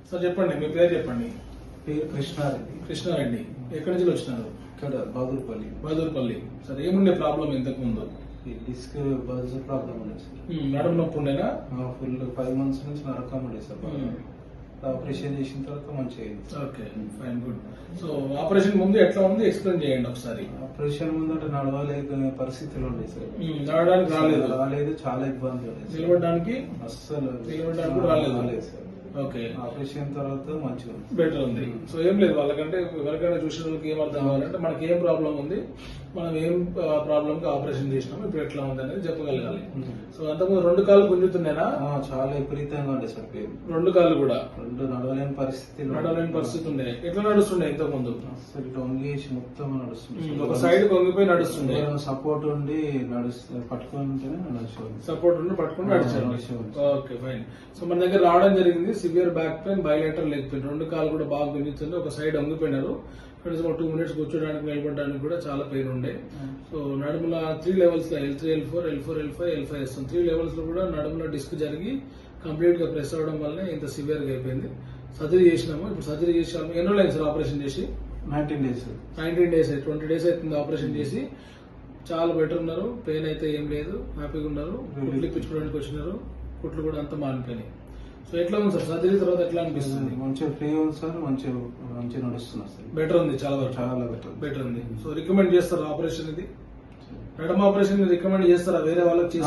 Sir చెప్పండి, మీ పేరు చెప్పండి. పేరు కృష్ణారెడ్డి. కృష్ణారెడ్డి, ఎక్కడి నుంచి వచ్చినారు? ఇక్కడ బహదూర్పల్లి. బహదూర్పల్లి. సార్ ఏముండే ప్రాబ్లం ఇంతకు ముందు? ఈ డిస్క్ బజ్ ప్రాబ్లం ఉంది సార్. నడుము నొప్పి ఉండేనా? ఫుల్ 5 months నుంచి నరకం ఉండే సార్. ఆపరేషన్ చేసిన తర్వాత మంచిగా అయింది. Okay, fine, good. So operation ముందు ఎట్లా ఉంది ఎక్స్ప్లెయిన్ చేయండి ఒకసారి. ఆపరేషన్ ముందు అంటే నడవలేక పరిస్థితులు ఉండే సార్. నడవడానికి రాలేదు, చాలా ఇబ్బంది ఉంది. నిలబడడానికి అస్సలు నిలబడడానికి రాలేదు సార్. ఓకే, ఆపరేషన్ తర్వాత మంచిగా బెటర్ ఉంది. సో ఏం లేదు, వాళ్ళకంటే ఎవరికైనా చూసిన వాళ్ళకి ఏం అర్థం కావాలంటే మనకి ఏం ప్రాబ్లం ఉంది, మనం ఏం ప్రాబ్లం కి ఆపరేషన్ చేసినాము, ఇప్పుడు ఎట్లా ఉంది అనేది చెప్పగలగాలి. సో అంతకుముందు 2 కాళ్ళు గుంజుతున్నాయినా? చాలా విపరీతంగా ఉండే సార్ పేరు. 2 కాళ్ళు కూడా నడవలేని పరిస్థితి ఉండే. ఎట్లా నడుస్తుండే ఇంతకు ముందు? అసలు వంగేసి మొత్తం నడుస్తుంది. ఒక సైడ్ వంగిపోయి నడుస్తుండే. సపోర్ట్ ఉండి పట్టుకుంటేనే సపోర్ట్ ఉండి పట్టుకుని నడిచారు. Okay, fine. సో మన దగ్గర రావడం జరిగింది severe back pain, bilateral leg pain. 2 కాళ్ళు కూడా బాగా గుంజుతుంది. ఒక సైడ్ వంగిపోయినారు. కనీసం 2 minutes కూర్చోడానికి నిలబడడానికి కూడా చాలా పెయిన్ ఉండే. సో నడుముల 3 levels లో L3, L4, L4, L5, L5 వస్తుంది. 3 levels లో కూడా నడుముల డిస్క్ జరిగి కంప్లీట్ గా ప్రెస్ అవడం వల్ల ఇంత సివియర్ గా అయిపోయింది. సర్జరీ చేసినాము. ఇప్పుడు సర్జరీ చేసాము. ఎన్ని రోజులు అయింది సార్ ఆపరేషన్ చేసి? 19 days. 19 days, 20 days అవుతుంది ఆపరేషన్ చేసి. చాలా బెటర్ ఉన్నారు. పెయిన్ అయితే ఏం లేదు, హ్యాపీగా ఉన్నారు. కుట్లు ఇప్పించుకోవడానికి వచ్చినారు. కుట్లు కూడా అంతా మారిపోయినాయి. సో ఎట్లా ఉంది సార్ సర్జరీ తర్వాత? ఎట్లా అనిపిస్తుంది? మంచిగా ఫ్రీ ఉంది సార్. మంచిగా నడుస్తున్నారు సార్. బెటర్ ఉంది, చాలా వరకు చాలా బెటర్ ఉంది. సో రికమెండ్ చేస్తారా ఆపరేషన్? ఇది నడమ ఆపరేషన్ రికమెండ్ చేస్తారా వేరే వాళ్ళకి?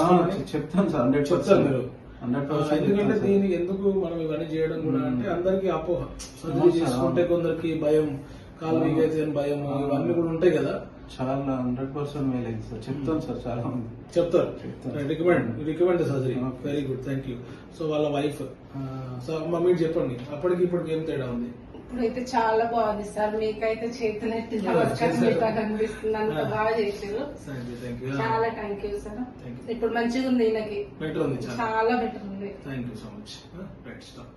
చెప్తాను సార్, 100% చెప్తారు మీరు. 100%. ఎందుకంటే దీనికి ఎందుకు మనం ఇవన్నీ చేయడం కూడా అంటే అందరికి అపోహ. సర్జరీ చేసుకుంటే కొందరికి భయం, కాలు వీక్ అయితే అని భయం, ఇవన్నీ కూడా ఉంటాయి కదా. చాలా 100% మేలైంది సార్. చెప్తాను సార్, చాలా మంది చెప్తారు. Recommend surgery. Very good, thank you. So వాళ్ళ వైఫ్, సో మీరు చెప్పండి అప్పటికి ఇప్పటికి ఏం తేడా ఉంది? ఇప్పుడైతే చాలా బాగుంది సార్. మీకైతే చేతులెత్తి కనిపిస్తుంది, అంత బాగా చేశారు. చాలా థ్యాంక్ యూ సార్. ఇప్పుడు మంచిగా ఉంది, ఈయనకి బెటర్ ఉంది, చాలా బెటర్ ఉంది. Thank you so much. Right, stop.